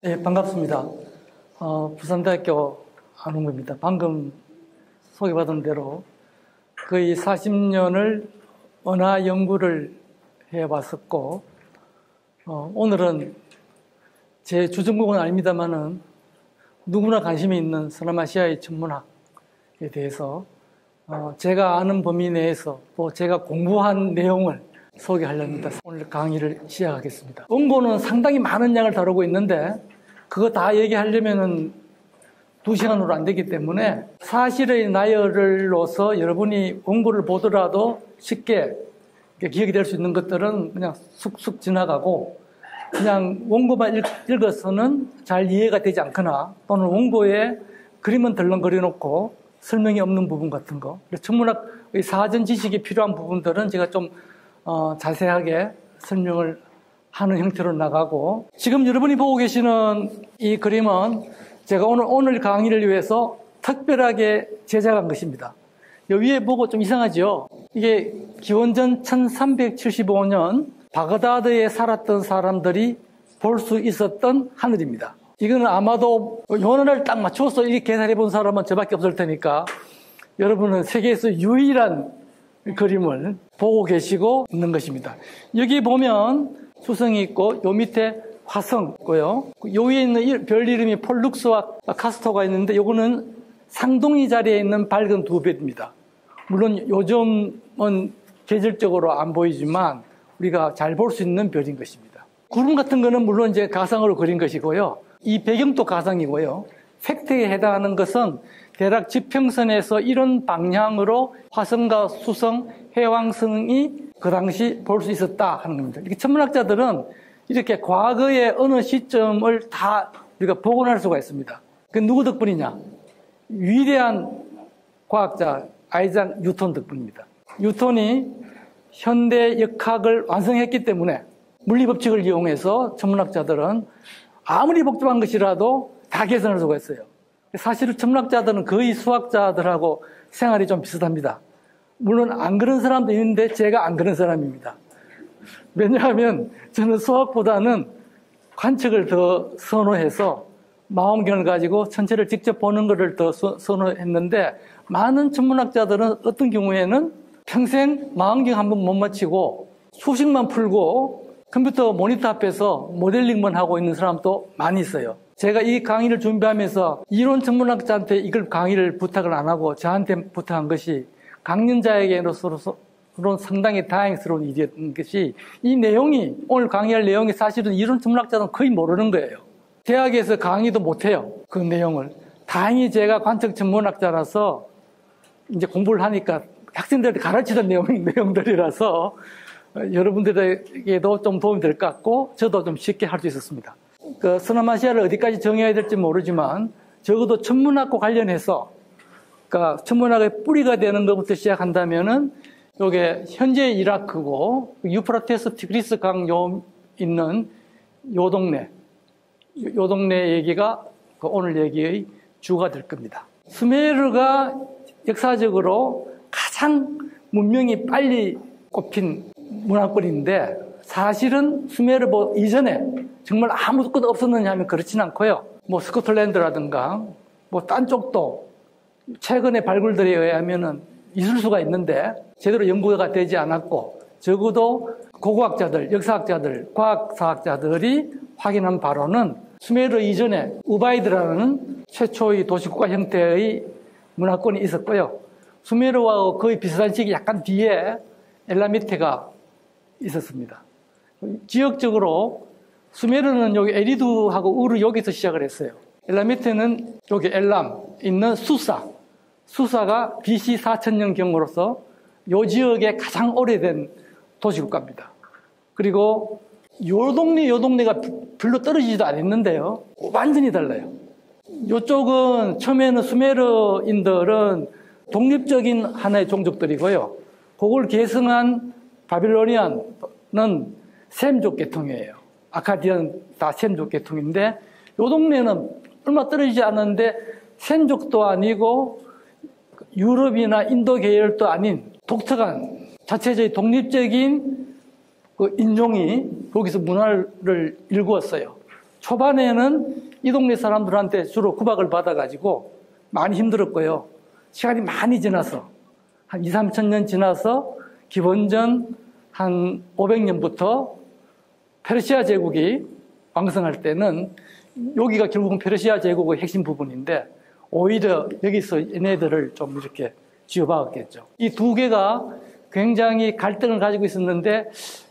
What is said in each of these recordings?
네, 반갑습니다. 부산대학교 안홍구입니다. 방금 소개받은 대로 거의 40년을 언어 연구를 해왔었고, 오늘은 제 주전공은 아닙니다만은 누구나 관심이 있는 서남아시아의 천문학에 대해서 제가 아는 범위 내에서 또 제가 공부한 내용을 소개하려합니다. 오늘 강의를 시작하겠습니다. 원고는 상당히 많은 양을 다루고 있는데 그거 다 얘기하려면은 2시간으로 안 되기 때문에 사실의 나열로서 여러분이 원고를 보더라도 쉽게 기억이 될 수 있는 것들은 그냥 쑥쑥 지나가고, 그냥 원고만 읽어서는 잘 이해가 되지 않거나 또는 원고에 그림은 덜렁거려 놓고 설명이 없는 부분 같은 거, 천문학의 사전 지식이 필요한 부분들은 제가 좀 자세하게 설명을 하는 형태로 나가고, 지금 여러분이 보고 계시는 이 그림은 제가 오늘 강의를 위해서 특별하게 제작한 것입니다. 여기 위에 보고 좀 이상하죠? 이게 기원전 1375년 바그다드에 살았던 사람들이 볼 수 있었던 하늘입니다. 이거는 아마도 요원을 딱 맞춰서 이렇게 계산해 본 사람은 저밖에 없을 테니까 여러분은 세계에서 유일한 그림을 보고 계시고 있는 것입니다. 여기 보면 수성이 있고 요 밑에 화성 있고요. 요 위에 있는 별 이름이 폴룩스와 카스토가 있는데 요거는 상동이 자리에 있는 밝은 두 별입니다. 물론 요즘은 계절적으로 안 보이지만 우리가 잘 볼 수 있는 별인 것입니다. 구름 같은 거는 물론 이제 가상으로 그린 것이고요. 이 배경도 가상이고요. 팩트에 해당하는 것은 대략 지평선에서 이런 방향으로 화성과 수성, 해왕성이 그 당시 볼 수 있었다 하는 겁니다. 이렇게 천문학자들은 이렇게 과거의 어느 시점을 다 우리가 복원할 수가 있습니다. 그 누구 덕분이냐? 위대한 과학자 아이작 뉴턴 덕분입니다. 뉴턴이 현대 역학을 완성했기 때문에 물리법칙을 이용해서 천문학자들은 아무리 복잡한 것이라도 다 계산할 수가 있어요. 사실은 천문학자들은 거의 수학자들하고 생활이 좀 비슷합니다. 물론 안 그런 사람도 있는데 제가 안 그런 사람입니다. 왜냐하면 저는 수학보다는 관측을 더 선호해서 망원경을 가지고 천체를 직접 보는 것을 더 선호했는데, 많은 천문학자들은 어떤 경우에는 평생 망원경 한 번 못 맞히고 수식만 풀고 컴퓨터 모니터 앞에서 모델링만 하고 있는 사람도 많이 있어요. 제가 이 강의를 준비하면서 이론 천문학자한테 이걸 강의를 부탁을 안 하고 저한테 부탁한 것이 강연자에게로서는 상당히 다행스러운 일이었던 것이, 이 내용이, 오늘 강의할 내용이 사실은 이론 천문학자는 거의 모르는 거예요. 대학에서 강의도 못해요, 그 내용을. 다행히 제가 관측 천문학자라서 이제 공부를 하니까 학생들한테 가르치던 내용들이라서 여러분들에게도 좀 도움이 될 것 같고 저도 좀 쉽게 할 수 있었습니다. 그 서남아시아를 어디까지 정해야 될지 모르지만 적어도 천문학과 관련해서, 그러니까 천문학의 뿌리가 되는 것부터 시작한다면은 요게 현재 이라크고 유프라테스 티그리스 강 있는 요 동네 얘기가 오늘 얘기의 주가 될 겁니다. 수메르가 역사적으로 가장 문명이 빨리 꼽힌 문화권인데, 사실은 수메르 이전에 정말 아무것도 없었느냐 하면 그렇진 않고요. 뭐 스코틀랜드라든가 뭐 딴 쪽도 최근에 발굴들에 의하면은 있을 수가 있는데 제대로 연구가 되지 않았고, 적어도 고고학자들, 역사학자들, 과학사학자들이 확인한 바로는 수메르 이전에 우바이드라는 최초의 도시국가 형태의 문화권이 있었고요. 수메르와 거의 비슷한 시기 약간 뒤에 엘라미테가 있었습니다. 지역적으로 수메르는 여기 에리두하고 우르 여기서 시작을 했어요. 엘라미테는 여기 엘람 있는 수사가 BC 4000년경으로서 이 지역의 가장 오래된 도시국가입니다. 그리고 요 동네가 별로 떨어지지도 않았는데요, 완전히 달라요. 이쪽은 처음에는 수메르인들은 독립적인 하나의 종족들이고요, 그걸 계승한 바빌로니안은 셈족 계통이에요. 아카디언 다 셈족 계통인데, 요 동네는 얼마 떨어지지 않았는데 셈족도 아니고 유럽이나 인도 계열도 아닌 독특한 자체적인 독립적인 그 인종이 거기서 문화를 일구었어요. 초반에는 이 동네 사람들한테 주로 구박을 받아가지고 많이 힘들었고요. 시간이 많이 지나서 한 2, 3천 년 지나서 기원전 한 500년부터 페르시아 제국이 왕성할 때는 여기가 결국은 페르시아 제국의 핵심 부분인데 오히려 여기서 얘네들을 좀 이렇게 쥐어박았겠죠. 이 두 개가 굉장히 갈등을 가지고 있었는데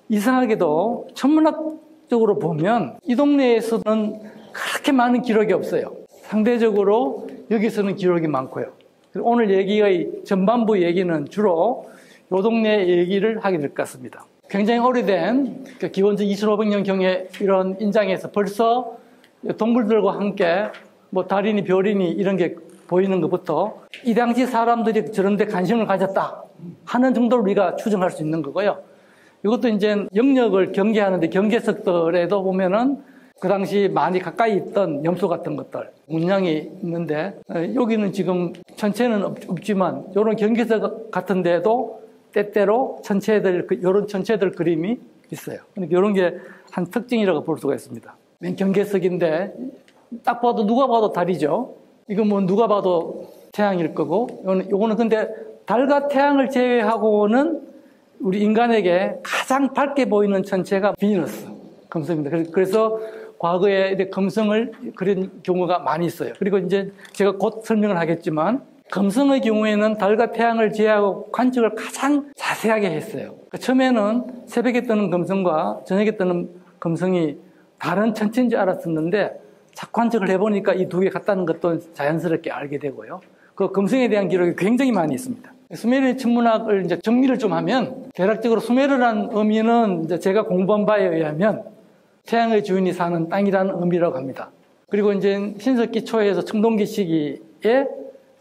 이상하게도 천문학적으로 보면 이 동네에서는 그렇게 많은 기록이 없어요. 상대적으로 여기서는 기록이 많고요. 오늘 얘기의 전반부 얘기는 주로 이 동네 얘기를 하게 될 것 같습니다. 굉장히 오래된 기원전 2500년경의 이런 인장에서 벌써 동물들과 함께 뭐 달이니 별이니 이런 게 보이는 것부터 이 당시 사람들이 저런 데 관심을 가졌다 하는 정도로 우리가 추정할 수 있는 거고요. 이것도 이제 영역을 경계하는데 경계석들에도 보면은 그 당시 많이 가까이 있던 염소 같은 것들, 문양이 있는데 여기는 지금 전체는 없지만 이런 경계석 같은 데도 때때로 이런 전체들 그림이 있어요. 그러니까 이런 게 한 특징이라고 볼 수가 있습니다. 맨 경계석인데 딱 봐도 누가 봐도 달이죠. 이건 뭐 누가 봐도 태양일 거고 요거는 근데 달과 태양을 제외하고는 우리 인간에게 가장 밝게 보이는 천체가 비너스, 금성입니다. 그래서 과거에 금성을 그린 경우가 많이 있어요. 그리고 이제 제가 곧 설명을 하겠지만 금성의 경우에는 달과 태양을 제외하고 관측을 가장 자세하게 했어요. 처음에는 새벽에 뜨는 금성과 저녁에 뜨는 금성이 다른 천체인 줄 알았었는데 관측을 해보니까 이 두 개 같다는 것도 자연스럽게 알게 되고요. 그 금성에 대한 기록이 굉장히 많이 있습니다. 수메르 천문학을 이제 정리를 좀 하면 대략적으로 수메르라는 의미는 이제 제가 공부한 바에 의하면 태양의 주인이 사는 땅이라는 의미라고 합니다. 그리고 이제 신석기 초에서 청동기 시기에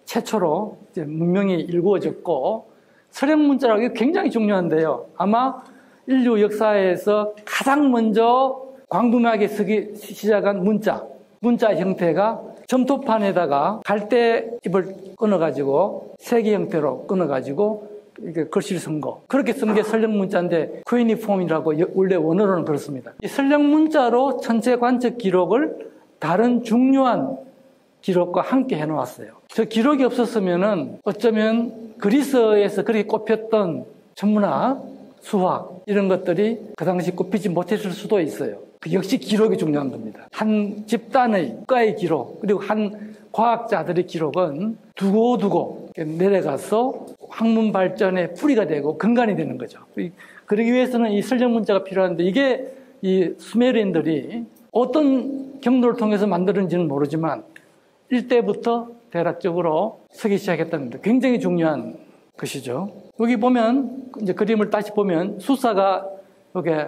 최초로 이제 문명이 일구어졌고 서령 문자라고 이게 굉장히 중요한데요. 아마 인류 역사에서 가장 먼저 광범위하게 쓰기 시작한 문자 형태가 점토판에다가 갈대잎을 끊어가지고 세개 형태로 끊어가지고 이렇게 글씨를 쓴 거. 그렇게 쓴 게 설령 문자인데 쿠이니폼이라고 원래 원어로는 그렇습니다. 이 설령 문자로 천체 관측 기록을 다른 중요한 기록과 함께 해놓았어요. 저 기록이 없었으면은 어쩌면 그리스에서 그렇게 꼽혔던 천문학, 수학 이런 것들이 그 당시 꼽히지 못했을 수도 있어요. 역시 기록이 중요한 겁니다. 한 집단의 국가의 기록 그리고 한 과학자들의 기록은 두고두고 내려가서 학문 발전의 뿌리가 되고 근간이 되는 거죠. 그러기 위해서는 이 설령 문자가 필요한데 이게 이 수메르인들이 어떤 경로를 통해서 만들었는지는 모르지만 일대부터 대략적으로 쓰기 시작했다는 데 굉장히 중요한 것이죠. 여기 보면 이제 그림을 다시 보면 숫자가 이게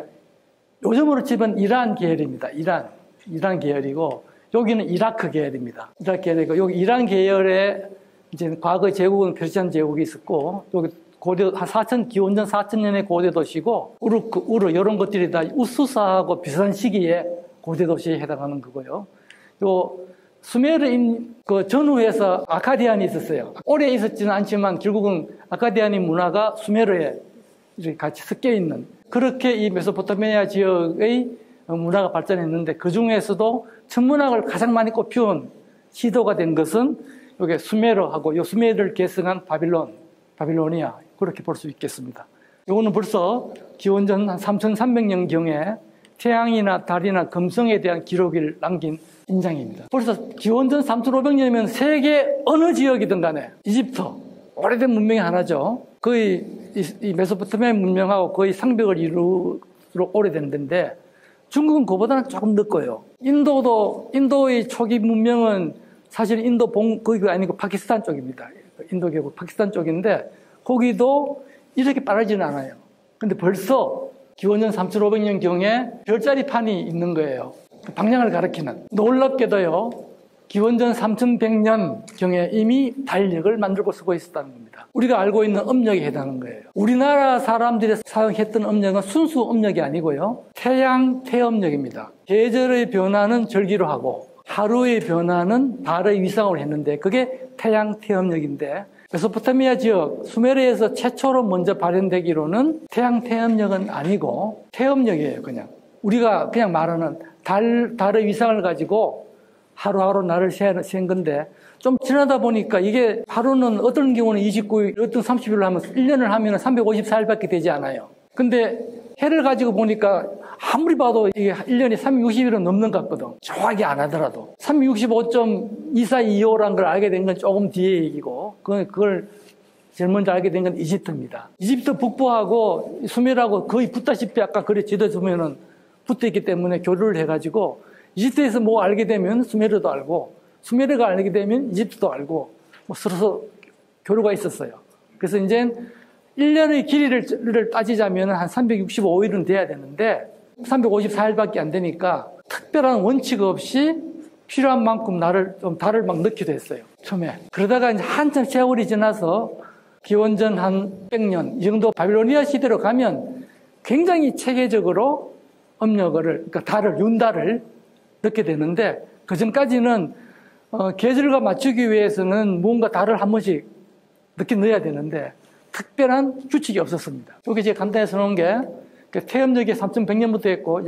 요즘으로 치면 이란 계열입니다. 이란 계열이고 여기는 이라크 계열입니다. 이라크 계열이고 여기 이란 계열에 이제 과거 제국은 페르시안 제국이 있었고 여기 고대 한 기원전 4,000년의 고대 도시고 우르 이런 것들이 다 우수사하고 비슷한 시기에 고대 도시에 해당하는 거고요. 요 수메르인 그 전후에서 아카디안이 있었어요. 오래 있었지는 않지만 결국은 아카디안의 문화가 수메르에 이렇게 같이 섞여 있는 그렇게 이 메소포타미아 지역의 문화가 발전했는데 그 중에서도 천문학을 가장 많이 꼽혀온 시도가 된 것은 이게 수메르하고 이 수메르를 계승한 바빌로니아 그렇게 볼 수 있겠습니다. 이거는 벌써 기원전 한 3,300년경에 태양이나 달이나 금성에 대한 기록을 남긴 인장입니다. 벌써 기원전 3,500년이면 세계 어느 지역이든 간에 이집트 오래된 문명이 하나죠. 거의 이 메소포타미아 문명하고 거의 상벽을 이루도록 오래된 데인데 중국은 그보다는 조금 늦고요. 인도의 초기 문명은 사실 인도 거기가 아니고 파키스탄 쪽입니다. 인도 계곡 파키스탄 쪽인데 거기도 이렇게 빠르지는 않아요. 근데 벌써 기원전 3,500년경에 별자리판이 있는 거예요. 방향을 가리키는. 놀랍게도요. 기원전 3,100년경에 이미 달력을 만들고 쓰고 있었다는 겁니다. 우리가 알고 있는 음력에 해당하는 거예요. 우리나라 사람들이 사용했던 음력은 순수 음력이 아니고요. 태양 태음력입니다. 계절의 변화는 절기로 하고 하루의 변화는 달의 위상으로 했는데 그게 태양 태음력인데 메소포타미아 지역 수메르에서 최초로 먼저 발현되기로는 태양 태음력은 아니고 태음력이에요. 그냥 우리가 그냥 말하는 달의 위상을 가지고 하루하루 날을 센 건데 좀 지나다 보니까 이게 하루는 어떤 경우는 29일, 어떤 30일로 하면 1년을 하면 354일밖에 되지 않아요. 근데 해를 가지고 보니까 아무리 봐도 이게 1년이 360일은 넘는 것 같거든. 정확히 안 하더라도. 365.2425라는 걸 알게 된 건 조금 뒤에 얘기고, 그걸 제일 먼저 알게 된 건 이집트입니다. 이집트 북부하고 수메르하고 거의 붙다시피 아까 그래 지도에서 보면은 붙어 있기 때문에 교류를 해가지고 이집트에서 뭐 알게 되면 수메르도 알고, 수메르가 알게 되면 이집트도 알고, 뭐 서로 교류가 있었어요. 그래서 이제 1년의 길이를 따지자면 한 365일은 돼야 되는데 354일밖에 안 되니까 특별한 원칙 없이 필요한 만큼 달을 막 넣기도 했어요. 처음에. 그러다가 이제 한참 세월이 지나서 기원전 한 100년 이 정도 바빌로니아 시대로 가면 굉장히 체계적으로 그러니까 윤달을 넣게 되는데 그 전까지는 계절과 맞추기 위해서는 뭔가 달을 한 번씩 넣어야 되는데 특별한 규칙이 없었습니다. 여기 제가 간단히 써놓은 게 태음력이 3100년부터 했고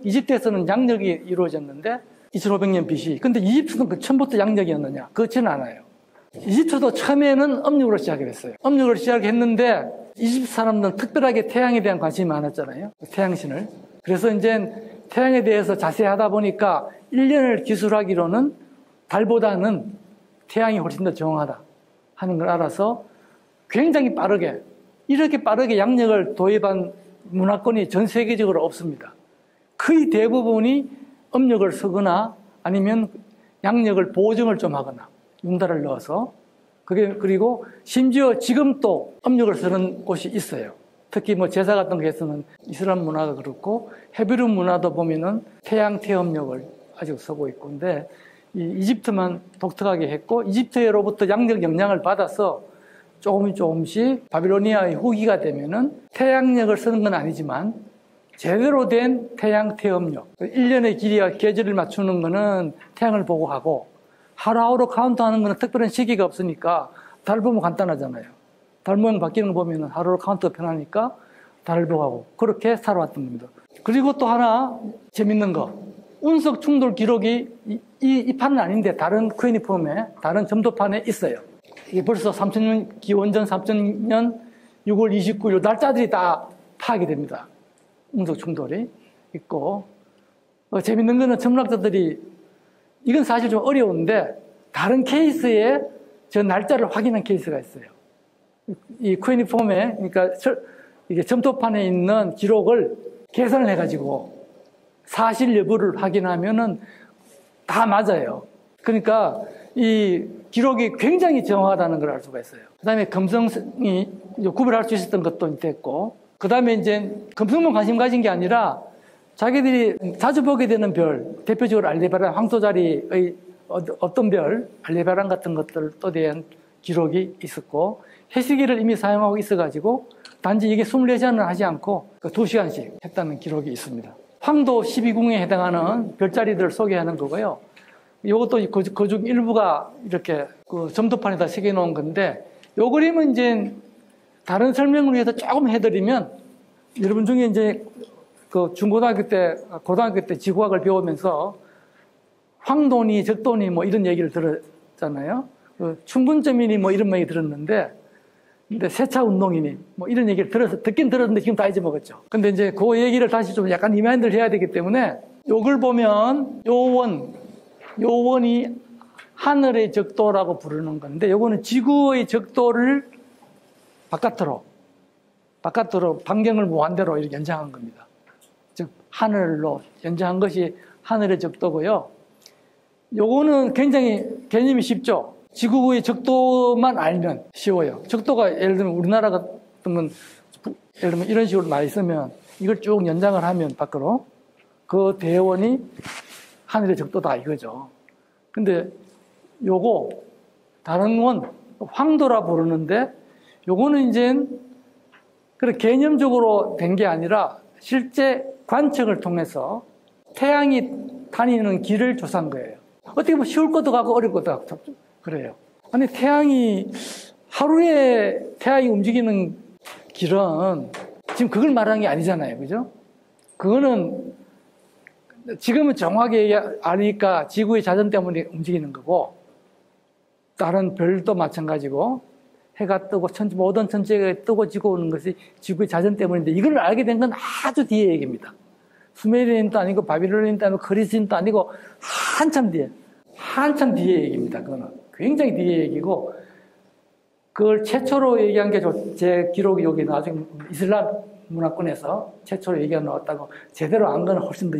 이집트에서는 양력이 이루어졌는데 2500년 BC. 근데 이집트는 그 처음부터 양력이었느냐? 그렇지는 않아요. 이집트도 처음에는 âm 력으로 시작을 했어요. âm 력으로 시작했는데 이집트 사람들은 특별하게 태양에 대한 관심이 많았잖아요. 태양신을. 그래서 이제 태양에 대해서 자세히 하다 보니까 1년을 기술하기로는 달보다는 태양이 훨씬 더 정확하다 하는 걸 알아서 굉장히 빠르게, 이렇게 빠르게 양력을 도입한 문화권이 전 세계적으로 없습니다. 거의 대부분이 âm 력을 쓰거나 아니면 양력을 보정을 좀 하거나 윤달을 넣어서 그리고 심지어 지금도 âm 력을 쓰는 곳이 있어요. 특히 뭐 제사 같은 것에서는 이슬람 문화가 그렇고 헤브르 문화도 보면은 태양 태음력을 아직 쓰고 있고 근데 이집트만 독특하게 했고 이집트로부터 양력 영향을 받아서 조금씩 바빌로니아의 후기가 되면은 태양력을 쓰는 건 아니지만 제대로 된 태양 태음력 1년의 길이와 계절을 맞추는 거는 태양을 보고 하고 하루하루 카운트하는 거는 특별한 시기가 없으니까 달 보면 간단하잖아요. 달 모양 바뀌는 거 보면 하루로 카운트가 편하니까 달을 보고 하고 그렇게 살아왔던 겁니다. 그리고 또 하나 재밌는 거 운석 충돌 기록이 이 판은 아닌데 다른 쿠에니폼에 다른 점도판에 있어요. 이게 벌써 3000년, 기원전 3000년 6월 29일 날짜들이 다 파악이 됩니다. 운석 충돌이 있고 재밌는 거는 천문학자들이 이건 사실 좀 어려운데 다른 케이스에 저 날짜를 확인한 케이스가 있어요. 이 쿠에니폼에 그러니까 이게 점토판에 있는 기록을 계산을 해가지고 사실 여부를 확인하면은 다 맞아요. 그러니까 이 기록이 굉장히 정확하다는 걸 알 수가 있어요. 그 다음에 금성이 구별할 수 있었던 것도 됐고, 그 다음에 이제 금성만 관심 가진 게 아니라 자기들이 자주 보게 되는 별, 대표적으로 알데바란 황토자리의 어떤 별, 알데바란 같은 것들에 대한 기록이 있었고, 해시계를 이미 사용하고 있어가지고, 단지 이게 24시간을 하지 않고 2시간씩 했다는 기록이 있습니다. 황도 12궁에 해당하는 별자리들을 소개하는 거고요. 이것도 그중 일부가 이렇게 그 점도판에다 새겨놓은 건데, 요 그림은 이제 다른 설명을 위해서 조금 해드리면, 여러분 중에 이제 그 중고등학교 때, 고등학교 때 지구학을 배우면서 황도니 적도니 뭐 이런 얘기를 들었잖아요. 그 충분점이니 뭐 이런 얘기 들었는데, 근데 세차 운동이니 뭐 이런 얘기를 듣긴 들었는데 지금 다 잊어먹었죠. 근데 이제 그 얘기를 다시 좀 약간 리마인드를 해야 되기 때문에 요걸 보면 요원이 하늘의 적도라고 부르는 건데 요거는 지구의 적도를 바깥으로 반경을 무한대로 이렇게 연장한 겁니다. 즉 하늘로 연장한 것이 하늘의 적도고요. 요거는 굉장히 개념이 쉽죠. 지구의 적도만 알면 쉬워요. 적도가 예를 들면 우리나라 같은 건 예를 들면 이런 식으로 나 있으면 이걸 쭉 연장을 하면 밖으로 그 대원이 하늘의 적도다 이거죠. 근데 요거 다른 건 황도라 부르는데 요거는 이제 그런 개념적으로 된 게 아니라 실제 관측을 통해서 태양이 다니는 길을 조사한 거예요. 어떻게 보면 쉬울 것도 같고 어려울 것도 같고 그래요. 아니 하루에 태양이 움직이는 길은 지금 그걸 말하는 게 아니잖아요. 그죠? 그거는 지금은 정확히 아니까 지구의 자전 때문에 움직이는 거고, 다른 별도 마찬가지고, 해가 뜨고 모든 천체가 뜨고 지고 오는 것이 지구의 자전 때문인데, 이걸 알게 된 건 아주 뒤의 얘기입니다. 수메리안도 아니고 바빌로니안도 아니고 그리스인도 아니고 한참 뒤의 얘기입니다. 그거는 굉장히 뒤의 얘기고, 그걸 최초로 얘기한 게 제 기록이 여기 나중에 이슬람 문화권에서 최초로 얘기가 나왔다고, 제대로 안 거는 훨씬 더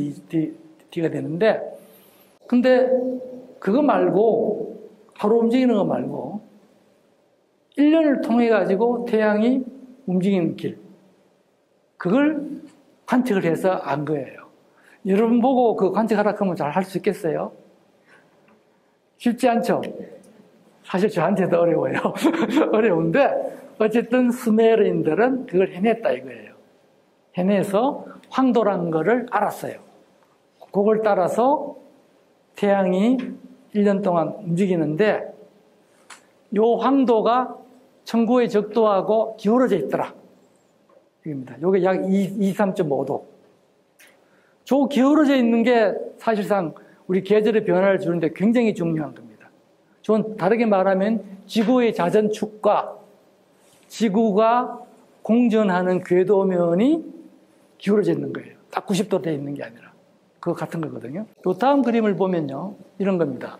뒤가 되는데, 근데 그거 말고, 하루 움직이는 거 말고 1년을 통해 가지고 태양이 움직이는 길, 그걸 관측을 해서 안 거예요. 여러분 보고 그 관측하라 하면 잘 할 수 있겠어요? 쉽지 않죠? 사실 저한테도 어려워요. 어려운데 어쨌든 수메르인들은 그걸 해냈다 이거예요. 해내서 황도라는 거를 알았어요. 그걸 따라서 태양이 1년 동안 움직이는데, 요 황도가 천구의 적도하고 기울어져 있더라. 이겁니다. 요게 약 23.5도. 저 기울어져 있는 게 사실상 우리 계절의 변화를 주는데 굉장히 중요한 겁니다. 전 다르게 말하면 지구의 자전축과 지구가 공전하는 궤도면이 기울어져 있는 거예요. 딱 90도 돼 있는 게 아니라. 그거 같은 거거든요. 요 다음 그림을 보면요, 이런 겁니다.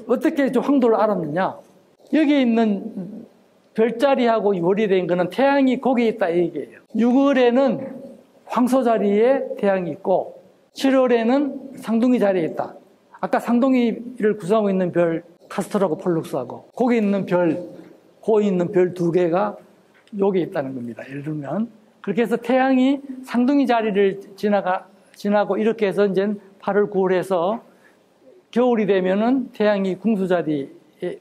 어떻게 저 황도를 알았느냐? 여기 있는 별자리하고 요리된 거는 태양이 거기에 있다 이 얘기예요. 6월에는 황소 자리에 태양이 있고 7월에는 상둥이 자리에 있다. 아까 상둥이를 구성하고 있는 별 카스토라고 폴룩스하고 거기 있는 별, 거기 있는 별 두 개가 여기 있다는 겁니다. 예를 들면 그렇게 해서 태양이 상둥이 자리를 지나고 이렇게 해서 이제 8월, 9월 해서 겨울이 되면은 태양이 궁수 자리에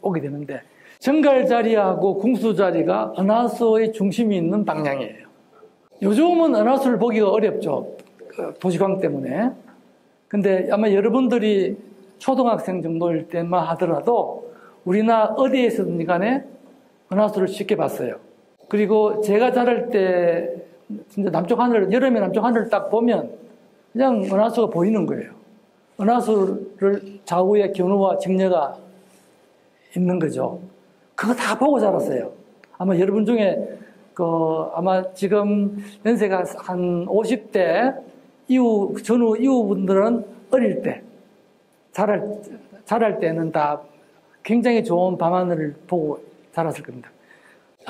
오게 되는데, 정갈 자리하고 궁수 자리가 은하수의 중심이 있는 방향이에요. 요즘은 은하수를 보기가 어렵죠. 도시광 때문에. 근데 아마 여러분들이 초등학생 정도일 때만 하더라도 우리나라 어디에서든 간에 은하수를 쉽게 봤어요. 그리고 제가 자랄 때 진짜 남쪽 하늘, 여름에 남쪽 하늘을 딱 보면 그냥 은하수가 보이는 거예요. 은하수를 좌우에 견우와 직녀가 있는 거죠. 그거 다 보고 자랐어요. 아마 여러분 중에 아마 지금 연세가 한 50대 전후 이후 분들은 어릴 때 자랄 때는 다 굉장히 좋은 밤하늘을 보고 자랐을 겁니다.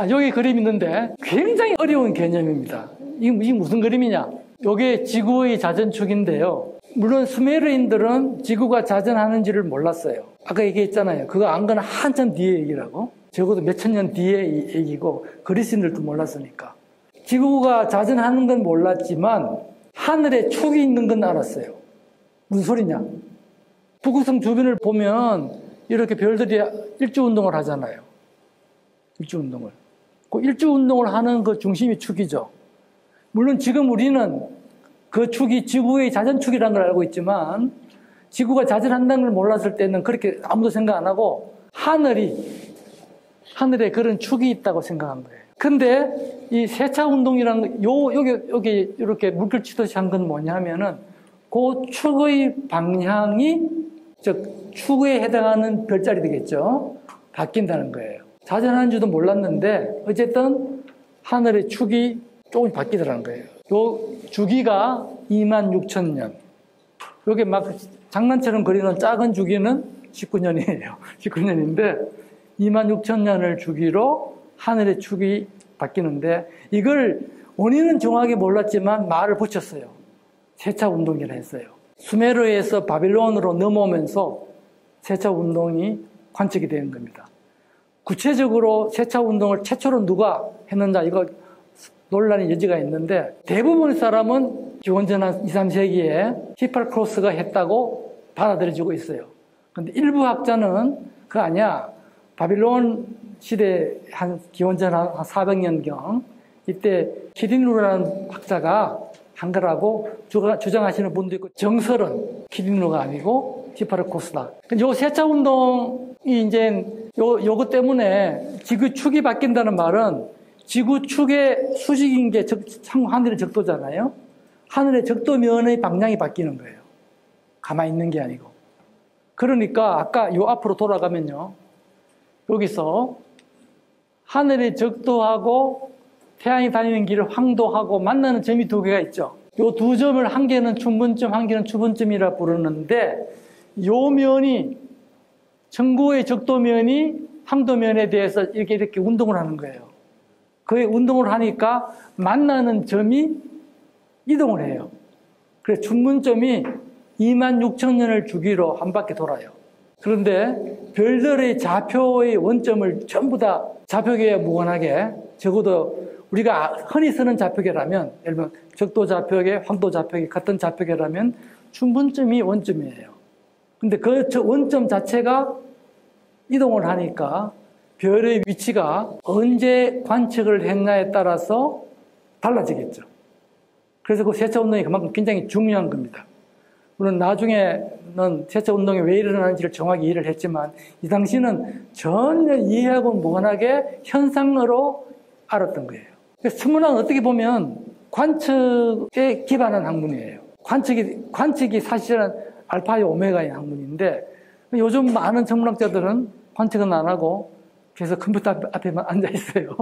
여기 그림 있는데 굉장히 어려운 개념입니다. 이게 무슨 그림이냐? 이게 지구의 자전축인데요. 물론 수메르인들은 지구가 자전하는지를 몰랐어요. 아까 얘기했잖아요. 그거 안 거는 한참 뒤의 얘기라고. 적어도 몇천 년 뒤의 얘기고 그리스인들도 몰랐으니까. 지구가 자전하는 건 몰랐지만 하늘에 축이 있는 건 알았어요. 무슨 소리냐? 북극성 주변을 보면 이렇게 별들이 일주운동을 하잖아요. 일주운동을. 그 일주운동을 하는 그 중심이 축이죠. 물론 지금 우리는 그 축이 지구의 자전축이라는 걸 알고 있지만 지구가 자전한다는 걸 몰랐을 때는 그렇게 아무도 생각 안 하고 하늘에 그런 축이 있다고 생각한 거예요. 근데 이 세차 운동이라는 여기 이렇게 물결 치듯이 한 건 뭐냐면은 그 축의 방향이 즉 축에 해당하는 별자리 되겠죠. 바뀐다는 거예요. 자전하는 줄도 몰랐는데 어쨌든 하늘의 축이 조금 바뀌더라는 거예요. 요 주기가 26,000년. 요게 막 장난처럼 그리는 작은 주기는 19년이에요. 19년인데 26,000년을 주기로 하늘의 축이 바뀌는데 이걸 원인은 정확하게 몰랐지만 말을 붙였어요. 세차 운동이라 했어요. 수메르에서 바빌론으로 넘어오면서 세차 운동이 관측이 되는 겁니다. 구체적으로 세차 운동을 최초로 누가 했는가 이거 논란의 여지가 있는데 대부분의 사람은 기원전 한 2, 3세기에 히팔크로스가 했다고 받아들여지고 있어요. 그런데 일부 학자는 그거 아니야. 바빌론 시대 한 기원전 한 400년경 이때 키디누라는 학자가 한 거라고 주장하시는 분도 있고 정설은 키디누가 아니고 히파르코스다. 요 세차 운동이 이제 요거 때문에 지구 축이 바뀐다는 말은 지구 축의 수직인 게 하늘의 적도잖아요. 하늘의 적도면의 방향이 바뀌는 거예요. 가만히 있는 게 아니고. 그러니까 아까 요 앞으로 돌아가면요. 여기서 하늘의 적도하고 태양이 다니는 길을 황도하고 만나는 점이 두 개가 있죠. 요 두 점을 한 개는 충분점, 한 개는 추분점이라 부르는데 요 면이 전구의 적도면이 황도면에 대해서 이렇게 운동을 하는 거예요. 그 운동을 하니까 만나는 점이 이동을 해요. 그래서 충분점이 26,000년을 주기로 한 바퀴 돌아요. 그런데 별들의 좌표의 원점을 전부 다 좌표계에 무관하게 적어도 우리가 흔히 쓰는 좌표계라면 예를 들면 적도 좌표계, 황도 좌표계 같은 좌표계라면 충분점이 원점이에요. 근데 그 원점 자체가 이동을 하니까 별의 위치가 언제 관측을 했냐에 따라서 달라지겠죠. 그래서 그 세차운동이 그만큼 굉장히 중요한 겁니다. 물론 나중에는 세차운동이 왜 일어나는지를 정확히 이해를 했지만 이 당시는 전혀 이해하고 무관하게 현상으로 알았던 거예요. 그래서 천문학은 어떻게 보면 관측에 기반한 학문이에요. 관측이 사실은 알파의 오메가인 학문인데 요즘 많은 천문학자들은 관측은 안 하고 계속 컴퓨터 앞에만 앉아 있어요.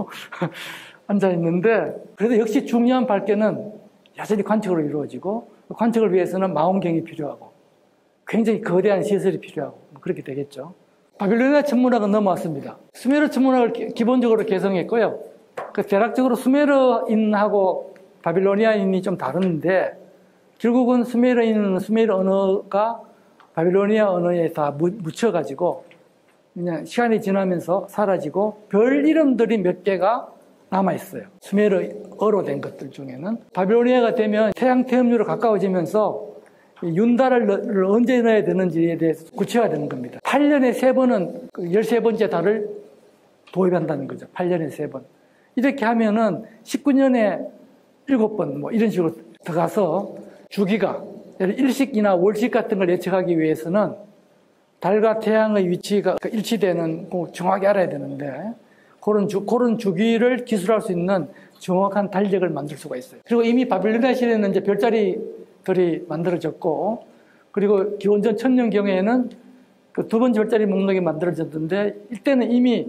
앉아 있는데 그래도 역시 중요한 발견은 여전히 관측으로 이루어지고 관측을 위해서는 망원경이 필요하고 굉장히 거대한 시설이 필요하고 그렇게 되겠죠. 바빌로니아 천문학은 넘어왔습니다. 수메르 천문학을 기본적으로 개성했고요. 대략적으로 수메르인하고 바빌로니아인이 좀 다른데 결국은 수메르인은 수메르 언어가 바빌로니아 언어에 다 묻혀가지고 그냥 시간이 지나면서 사라지고 별 이름들이 몇 개가 남아있어요. 수메르어로 된 것들 중에는. 바빌로니아가 되면 태양 태음류로 가까워지면서 윤달을 언제 넣어야 되는지에 대해서 구체화되는 겁니다. 8년에 3번은 13번째 달을 도입한다는 거죠. 8년에 3번. 이렇게 하면은 19년에 7번 뭐 이런 식으로 들어가서 주기가 일식이나 월식 같은 걸 예측하기 위해서는 달과 태양의 위치가 일치되는 거 정확히 알아야 되는데 그런 주기를 기술할 수 있는 정확한 달력을 만들 수가 있어요. 그리고 이미 바빌로니아 시대에는 이제 별자리들이 만들어졌고 그리고 기원전 1000년경에는 그 두 번째 별자리 목록이 만들어졌는데 이때는 이미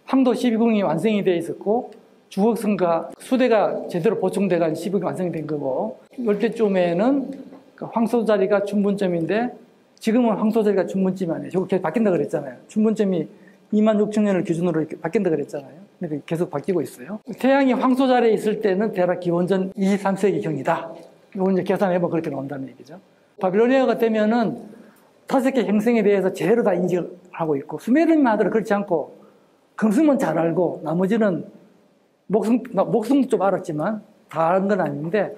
황도 12궁이 완성이 되어 있었고 주곡성과 수대가 제대로 보충돼간 12궁이 완성이 된 거고 이럴 때쯤에는 황소자리가 충분점인데 지금은 황소자리가 충분점이 아니에요. 저거 계속 바뀐다 그랬잖아요. 충분점이 26,000년을 기준으로 이렇게 바뀐다 그랬잖아요. 근데 계속 바뀌고 있어요. 태양이 황소자리에 있을 때는 대략 기원전 23세기경이다. 이거 이제 계산해보면 그렇게 나온다는 얘기죠. 바빌로니아가 되면은 5개 행성에 대해서 제대로 다 인식을 하고 있고 수메르인마들은 그렇지 않고 금성만 잘 알고 나머지는 목성도 좀 알았지만 다 아는 건 아닌데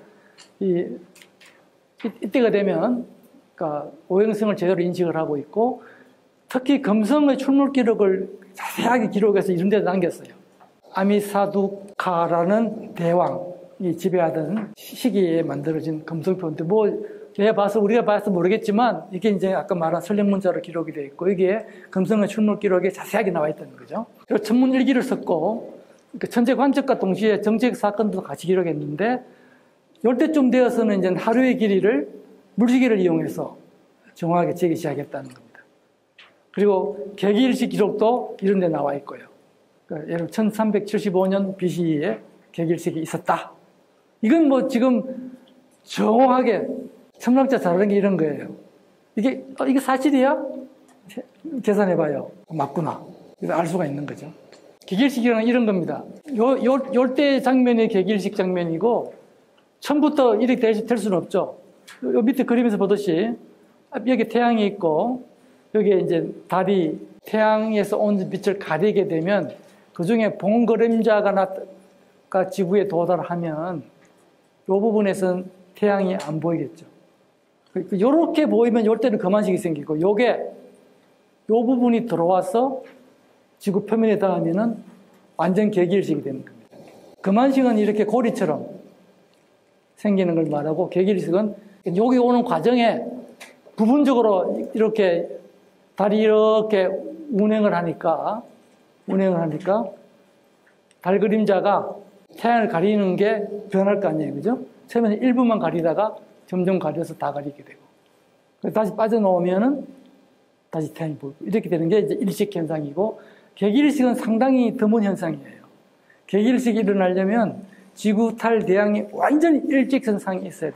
이때가 되면 그러니까 오행성을 제대로 인식을 하고 있고 특히 금성의 출몰 기록을 자세하게 기록해서 이런 데다 남겼어요. 아미사두카라는 대왕이 지배하던 시기에 만들어진 금성표인데 우리가 봐서 모르겠지만 이게 이제 아까 말한 설령문자로 기록이 되어 있고 여기에 금성의 출몰 기록에 자세하게 나와 있다는 거죠. 그리고 천문일기를 썼고 천체 관측과 동시에 정책 사건도 같이 기록했는데 이때쯤 되어서는 이제 하루의 길이를 물시계를 이용해서 정확하게 재기 시작했다는 겁니다. 그리고 개기일식 기록도 이런 데 나와 있고요. 그러니까 예를 들어 1375년 BCE에 개기일식이 있었다. 이건 뭐 지금 정확하게 천문학자 잘하는 게 이런 거예요. 이게 사실이야? 계산해봐요. 맞구나. 그래서 알 수가 있는 거죠. 개기일식이라는 이런 겁니다. 요때 장면이 개기일식 장면이고 처음부터 이렇게 될 수는 없죠. 요 밑에 그림에서 보듯이 여기 태양이 있고 여기에 이제 달이 태양에서 온 빛을 가리게 되면 그 중에 봉 그림자가 지구에 도달하면 이 부분에서는 태양이 안 보이겠죠. 이렇게 보이면 이럴 때는 거만식이 생기고 이 부분이 들어와서 지구 표면에 닿으면은 완전 개기일식이 되는 겁니다. 거만식은 이렇게 고리처럼 생기는 걸 말하고 개기일식은 여기 오는 과정에 부분적으로 이렇게 달이 이렇게 운행을 하니까 달 그림자가 태양을 가리는 게 변할 거 아니에요. 그죠? 처음에는 일부만 가리다가 점점 가려서 다 가리게 되고. 다시 빠져나오면은 다시 태양이 보이고 이렇게 되는 게 이제 일식 현상이고, 객일식은 상당히 드문 현상이에요. 객일식이 일어나려면 지구 탈대양이 완전히 일직선상에 있어야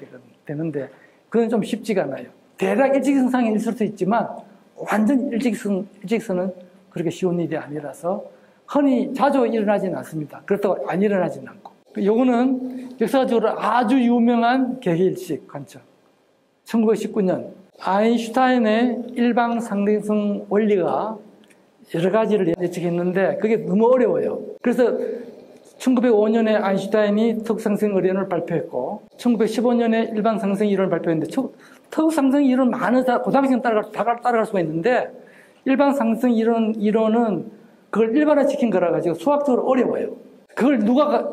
되는데 그건 좀 쉽지가 않아요. 대략 일직선상에 있을 수 있지만 완전 일직선은 그렇게 쉬운 일이 아니라서 흔히 자주 일어나지는 않습니다. 그렇다고 안 일어나지는 않고. 요거는 역사적으로 아주 유명한 객일식 관측. 1919년 아인슈타인의 일방상대성 원리가 여러 가지를 예측했는데 그게 너무 어려워요. 그래서 1905년에 아인슈타인이 특상생 이론을 발표했고 1915년에 일방상승 이론을 발표했는데 특상생 이론 많은 사람, 고등학생 따라갈 수가 있는데 일방상승 이론은 그걸 일반화시킨 거라 가지고 수학적으로 어려워요. 그걸 누가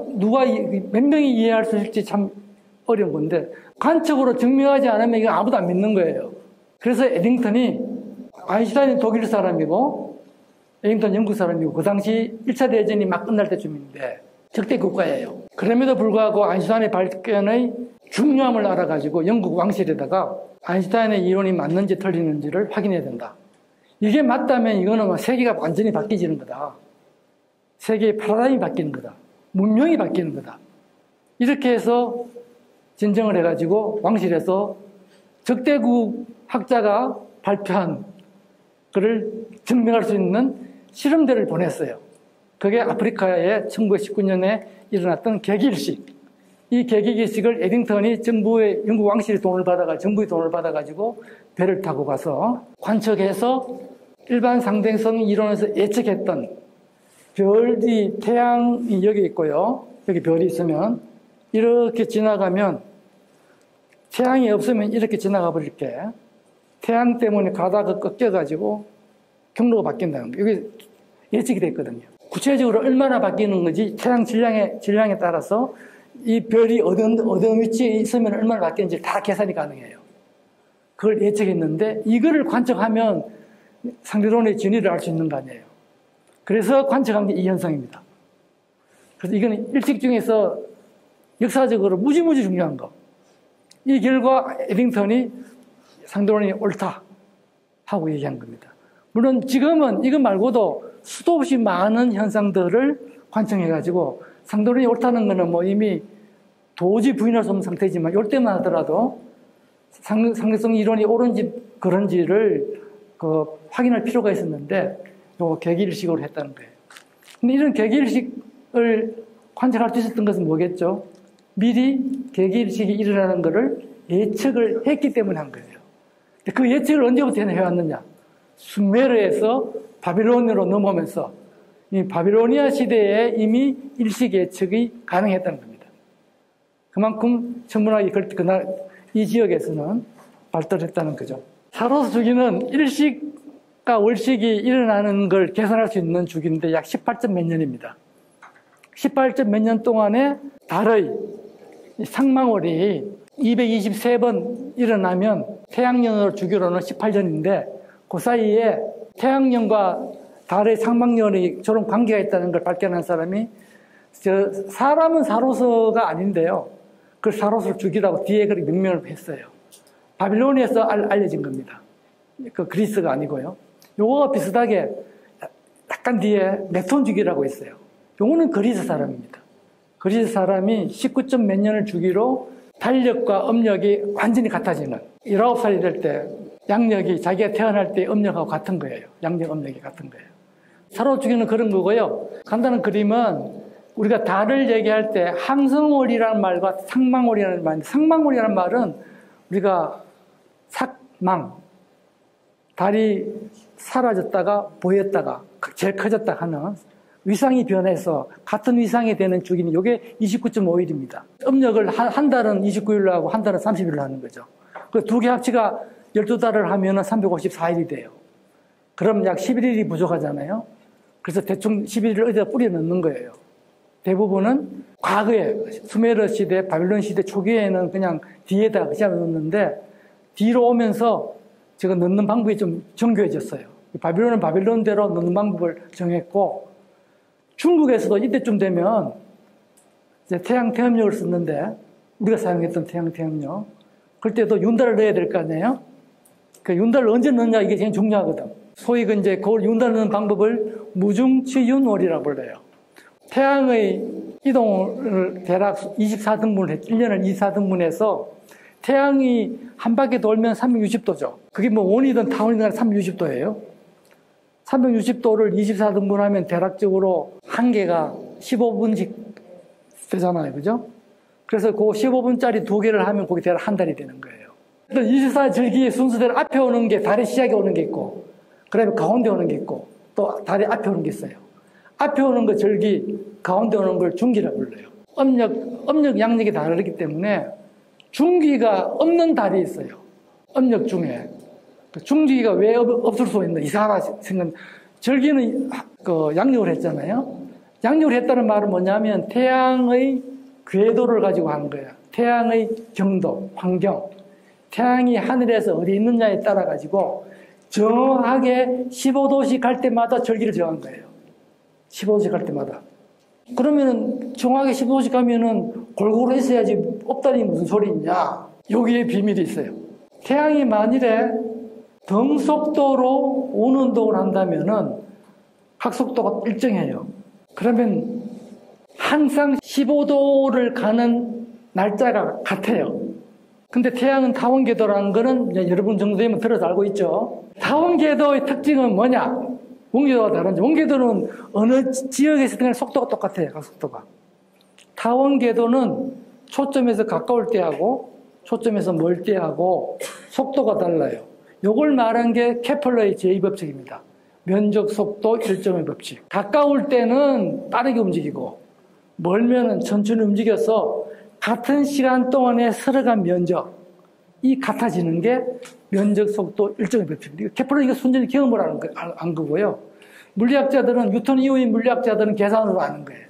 몇 명이 이해할 수 있을지 참 어려운 건데 관측으로 증명하지 않으면 이거 아무도 안 믿는 거예요. 그래서 에딩턴이, 아인슈타인은 독일 사람이고 에딩턴 영국 사람이고 그 당시 1차 대전이 막 끝날 때쯤인데 적대 국가예요. 그럼에도 불구하고 아인슈타인의 발견의 중요함을 알아가지고 영국 왕실에다가 아인슈타인의 이론이 맞는지 틀리는지를 확인해야 된다. 이게 맞다면 이거는 세계가 완전히 바뀌지는 거다. 세계의 파라다임이 바뀌는 거다. 문명이 바뀌는 거다. 이렇게 해서 진정을 해가지고 왕실에서 적대국 학자가 발표한 그를 증명할 수 있는 실험대를 보냈어요. 그게 아프리카에 1919년에 일어났던 객일식. 이 객일식을 에딩턴이 영국 왕실의 정부의 돈을 받아가지고 배를 타고 가서 관측해서 일반 상대성 이론에서 예측했던 별이, 태양이 여기 있고요. 여기 별이 있으면 이렇게 지나가면 태양이 없으면 이렇게 지나가 버릴게. 태양 때문에 가다가 꺾여가지고 경로가 바뀐다는 거예요. 이게 예측이 됐거든요. 구체적으로 얼마나 바뀌는 건지 태양 질량에 따라서 이 별이 어떤 위치에 있으면 얼마나 바뀌는지 다 계산이 가능해요. 그걸 예측했는데 이거를 관측하면 상대론의 진위를 알 수 있는 거 아니에요. 그래서 관측한 게 이 현상입니다. 그래서 이거는 일식 중에서 역사적으로 무지무지 중요한 거. 이 결과 에딩턴이 상대론이 옳다 하고 얘기한 겁니다. 물론 지금은 이거 말고도 수도 없이 많은 현상들을 관측해가지고 상대론이 옳다는 거는 뭐 이미 도저히 부인할 수 없는 상태지만 이럴 때만 하더라도 상대성 이론이 옳은지 그런지를 확인할 필요가 있었는데 요 객일식으로 했다는 거예요. 근데 이런 객일식을 관측할 수 있었던 것은 뭐겠죠? 미리 객일식이 일어나는 것을 예측을 했기 때문에 한 거예요. 그 예측을 언제부터 해왔느냐? 수메르에서 바빌로니아로 넘어오면서 이 바빌로니아 시대에 이미 일식 예측이 가능했다는 겁니다. 그만큼 천문학이 그날 이 지역에서는 발달했다는 거죠. 사로스 주기는 일식과 월식이 일어나는 걸 계산할 수 있는 주기인데 약 18점 몇 년입니다. 18점 몇 년 동안에 달의 상망월이 223번 일어나면 태양년으로 주기로는 18년인데 그 사이에 태양년과 달의 상망년이 저런 관계가 있다는 걸 발견한 사람이 사람은 사로스가 아닌데요. 그 사로스를 주기라고 뒤에 그렇게 명명을 했어요. 바빌로니아에서 알려진 겁니다. 그 그리스가 아니고요. 요거가 비슷하게 약간 뒤에 네톤 주기라고 있어요. 요거는 그리스 사람입니다. 그리스 사람이 19점 몇 년을 주기로 달력과 음력이 완전히 같아지는 19살이 될 때 양력이 자기가 태어날 때 음력하고 같은 거예요. 양력 음력이 같은 거예요. 사로 주기는 그런 거고요. 간단한 그림은 우리가 달을 얘기할 때 항성월이라는 말과 상망월이라는 말인데 상망월이라는 말은 우리가 삭망, 달이 사라졌다가 보였다가 제일 커졌다 하는 위상이 변해서 같은 위상이 되는 주기는 이게 29.5일입니다. 음력을 한 달은 29일로 하고 한 달은 30일로 하는 거죠. 그 두 개 합치가 12달을 하면 354일이 돼요. 그럼 약 11일이 부족하잖아요. 그래서 대충 11일을 어디다 뿌려 넣는 거예요. 대부분은 과거에 수메르 시대, 바빌론 시대 초기에는 그냥 뒤에다 그냥 넣는데 뒤로 오면서 제가 넣는 방법이 좀 정교해졌어요. 바빌론은 바빌론대로 넣는 방법을 정했고 중국에서도 이때쯤 되면 이제 태양력을 썼는데 우리가 사용했던 태양력 그럴 때도 윤달을 넣어야 될 거 아니에요? 그 윤달을 언제 넣느냐 이게 제일 중요하거든. 소위 그 이제 그 윤달 넣는 방법을 무중치윤월이라고 불러요. 태양의 이동을 대략 24등분을 했, 1년을 24등분해서 태양이 한 바퀴 돌면 360도죠. 그게 뭐 원이든 타원이든 360도예요. 360도를 24등분하면 대략적으로 한 개가 15분씩 되잖아요. 그죠? 그래서 그 15분짜리 두 개를 하면 그게 대략 한 달이 되는 거예요. 24절기의 순서대로 앞에 오는 게 달의 시작에 오는 게 있고, 그 다음에 가운데 오는 게 있고, 또 달의 앞에 오는 게 있어요. 앞에 오는 거 절기, 가운데 오는 걸 중기라고 불러요. âm력, 양력이 다르기 때문에 중기가 없는 달이 있어요. âm력 중에. 중기가 왜 없을 수 있나 이상하다 생각. 절기는 그 양력을 했잖아요. 양력을 했다는 말은 뭐냐면 태양의 궤도를 가지고 하는 거예요. 태양의 경도, 환경. 태양이 하늘에서 어디 있느냐에 따라 가지고 정확하게 15도씩 갈 때마다 절기를 정한 거예요. 15도씩 갈 때마다. 그러면은 정확하게 15도씩 가면은 골고루 있어야지 없다니 무슨 소리 있냐. 여기에 비밀이 있어요. 태양이 만일에 등속도로 운운동을 한다면은 각속도가 일정해요. 그러면 항상 15도를 가는 날짜가 같아요. 근데 태양은 타원궤도라는 거는 이제 여러분 정도 되면 들어서 알고 있죠. 타원궤도의 특징은 뭐냐? 원궤도와 다른지. 원궤도는 어느 지역에서 든 속도가 똑같아요. 각속도가. 타원궤도는 초점에서 가까울 때하고 초점에서 멀 때하고 속도가 달라요. 요걸 말한 게 케플러의 제2법칙입니다. 면적, 속도, 일정의 법칙. 가까울 때는 빠르게 움직이고 멀면은 천천히 움직여서 같은 시간 동안에 서러간 면적이 같아지는 게 면적, 속도, 일정의 법칙입니다. 케플러 이거 순전히 경험을 안 거고요. 물리학자들은 뉴턴 이후의 물리학자들은 계산으로 아는 거예요.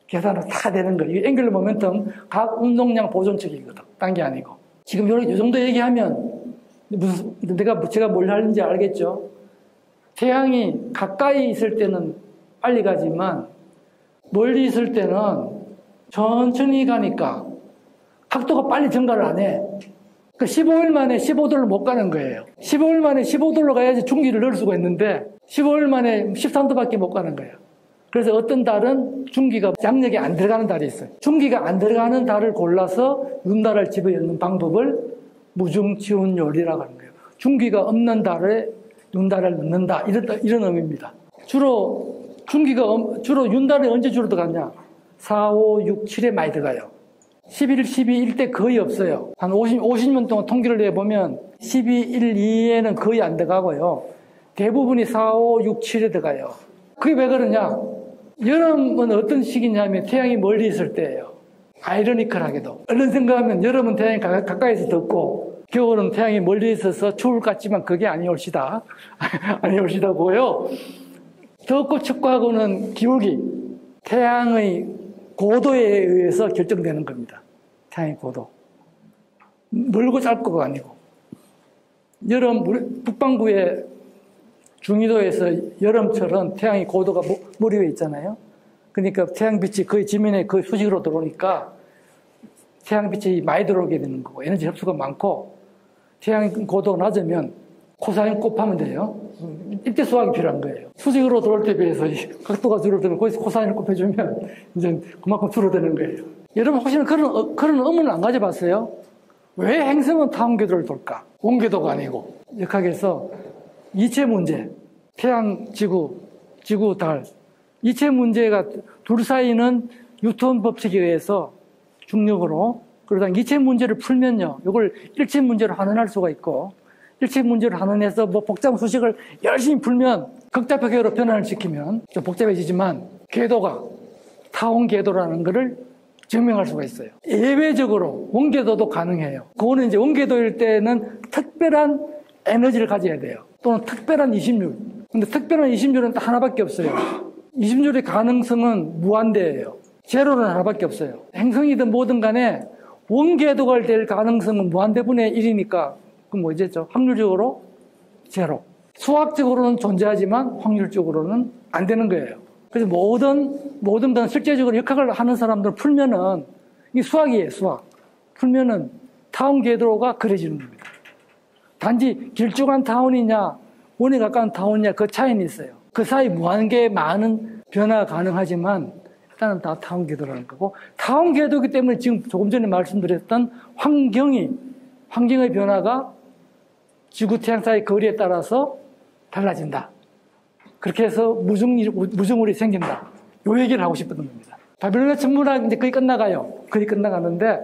계산으로 다 되는 거예요. 이게 앵귤러 모멘텀 각 운동량 보존책이거든. 딴 게 아니고. 지금 요 정도 얘기하면 제가 뭘 하는지 알겠죠? 태양이 가까이 있을 때는 빨리 가지만 멀리 있을 때는 천천히 가니까 각도가 빨리 증가를 안 해. 그러니까 15일 만에 15도를 못 가는 거예요. 15일 만에 15도로 가야지 중기를 넣을 수가 있는데 15일 만에 13도밖에 못 가는 거예요. 그래서 어떤 달은 중기가 양력이 안 들어가는 달이 있어요. 중기가 안 들어가는 달을 골라서 윤달을 집어넣는 방법을 무중치운율이라고 하는 거예요. 중기가 없는 달에 윤달을 넣는다. 이런 의미입니다. 주로 윤달에 언제 주로 들어가냐? 4, 5, 6, 7에 많이 들어가요. 11, 12일 때 거의 없어요. 한 50년 동안 통계를 내보면 12일 이에는 거의 안 들어가고요. 대부분이 4, 5, 6, 7에 들어가요. 그게 왜 그러냐? 여름은 어떤 시기냐면 태양이 멀리 있을 때예요. 아이러니컬하게도. 얼른 생각하면 여름은 태양이 가까이서 덥고 겨울은 태양이 멀리 있어서 추울 것 같지만 그게 아니올시다. 아니올시다고요. 덥고 춥고하고는 기울기, 태양의 고도에 의해서 결정되는 겁니다. 태양의 고도. 멀고 짧고가 아니고. 여름 북반구의 중위도에서 여름철은 태양의 고도가 머리 위에 있잖아요. 그러니까 태양빛이 거의 지면에 거의 수직으로 들어오니까 태양빛이 많이 들어오게 되는 거고 에너지 흡수가 많고 태양 고도가 낮으면 코사인 곱하면 돼요. 이때 수학이 필요한 거예요. 수직으로 들어올 때 비해서 각도가 줄어들면 거기서 코사인을 곱해주면 이제 그만큼 줄어드는 거예요. 여러분 혹시나 그런 의문을 안 가져봤어요? 왜 행성은 타원궤도를 돌까? 원궤도가 아니고. 역학에서 이체 문제, 태양, 지구, 달. 이체 문제가 둘 사이는 뉴턴 법칙에 의해서 중력으로 그러다 이체 문제를 풀면요. 이걸 일체 문제로 환원할 수가 있고 일체 문제를 환원해서 뭐 복잡한 수식을 열심히 풀면 극좌표계로 변환을 시키면 좀 복잡해지지만 궤도가 타원 궤도라는 것을 증명할 수가 있어요. 예외적으로 원궤도도 가능해요. 그거는 이제 원궤도일 때는 특별한 에너지를 가져야 돼요. 또는 특별한 이심률. 근데 특별한 이심률은 딱 하나밖에 없어요. 이심률의 가능성은 무한대예요. 제로는 하나밖에 없어요. 행성이든 뭐든 간에 원궤도가 될 가능성은 무한대분의 1이니까 그럼 뭐겠죠? 확률적으로 제로. 수학적으로는 존재하지만 확률적으로는 안 되는 거예요. 그래서 모든 실제적으로 역학을 하는 사람들은 풀면은 이게 수학이에요, 수학. 풀면은 타원 궤도가 그려지는 겁니다. 단지 길쭉한 타운이냐 원에 가까운 타운이냐 그 차이는 있어요. 그 사이 무한계 많은 변화가 가능하지만 일단은 다 타운 궤도라는 거고, 타운 궤도이기 때문에 지금 조금 전에 말씀드렸던 환경의 변화가 지구 태양 사이 거리에 따라서 달라진다. 그렇게 해서 무중물이 생긴다. 요 얘기를 하고 싶었던 겁니다. 바빌로니아 천문학 이제 거의 끝나가요. 거의 끝나가는데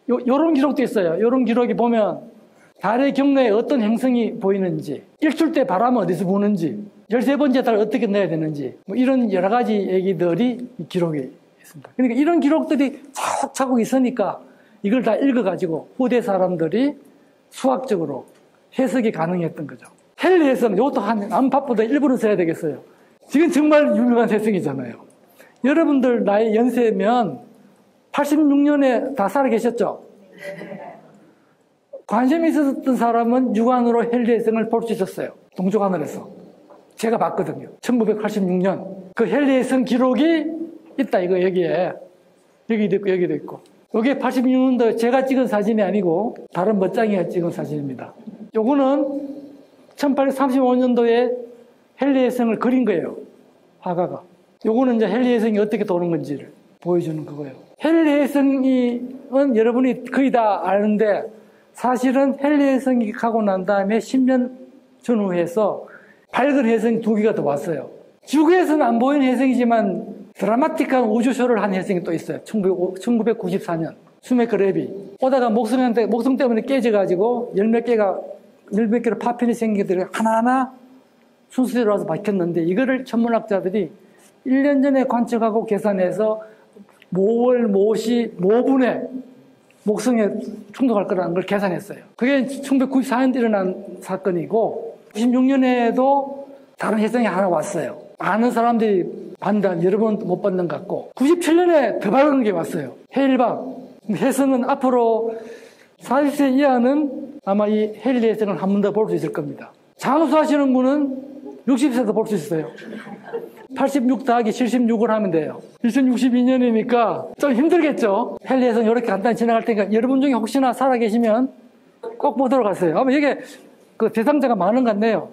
요런 기록도 있어요. 요런 기록이 보면 달의 경로에 어떤 행성이 보이는지, 일출 때 바람은 어디서 부는지, 13번째 달 어떻게 넣어야 되는지, 뭐 이런 여러 가지 얘기들이 기록에 있습니다. 그러니까 이런 기록들이 차곡차곡 있으니까 이걸 다 읽어가지고 후대 사람들이 수학적으로 해석이 가능했던 거죠. 헨리에서는 이것도 한 안팎보다 일부러 써야 되겠어요. 지금 정말 유명한 해석이잖아요. 여러분들 나이 연세면 86년에 다 살아계셨죠? 관심이 있었던 사람은 육안으로 헨리해성을 볼 수 있었어요. 동쪽하늘에서. 제가 봤거든요. 1986년. 그 헨리해성 기록이 있다, 이거 여기에. 여기도 있고, 여기도 있고. 이게 86년도 제가 찍은 사진이 아니고 다른 멋쟁이가 찍은 사진입니다. 요거는 1835년도에 헨리해성을 그린 거예요. 화가가. 요거는 이제 헨리해성이 어떻게 도는 건지를 보여주는 그거예요. 헨리해성은 여러분이 거의 다 아는데 사실은 헨리해성이 가고 난 다음에 10년 전후해서 밝은 혜성이 2개가 더 왔어요. 지구에서는 안 보이는 혜성이지만 드라마틱한 우주쇼를 한 혜성이 또 있어요. 1994년 수메크 랩이 오다가 목성 때문에 깨져가지고 열 몇 개로 파편이 생기더니 하나하나 순서대로 와서 밝혔는데, 이거를 천문학자들이 1년 전에 관측하고 계산해서 모월, 모시, 모분에 목성에 충돌할 거라는 걸 계산했어요. 그게 1994년에 일어난 사건이고, 96년에도 다른 혜성이 하나 왔어요. 많은 사람들이 반대한, 여러 번 못 받는 것 같고, 97년에 더 밝은 게 왔어요. 해일방. 혜성은 앞으로 40세 이하는 아마 이 헨리 혜성을 한 번 더 볼 수 있을 겁니다. 장수하시는 분은 60세도 볼 수 있어요. 86 더하기 76을 하면 돼요. 2062년이니까 좀 힘들겠죠? 헨리 혜성 이렇게 간단히 지나갈 테니까 여러분 중에 혹시나 살아계시면 꼭 보도록 하세요. 아마 이게 그 대상자가 많은 것 같네요.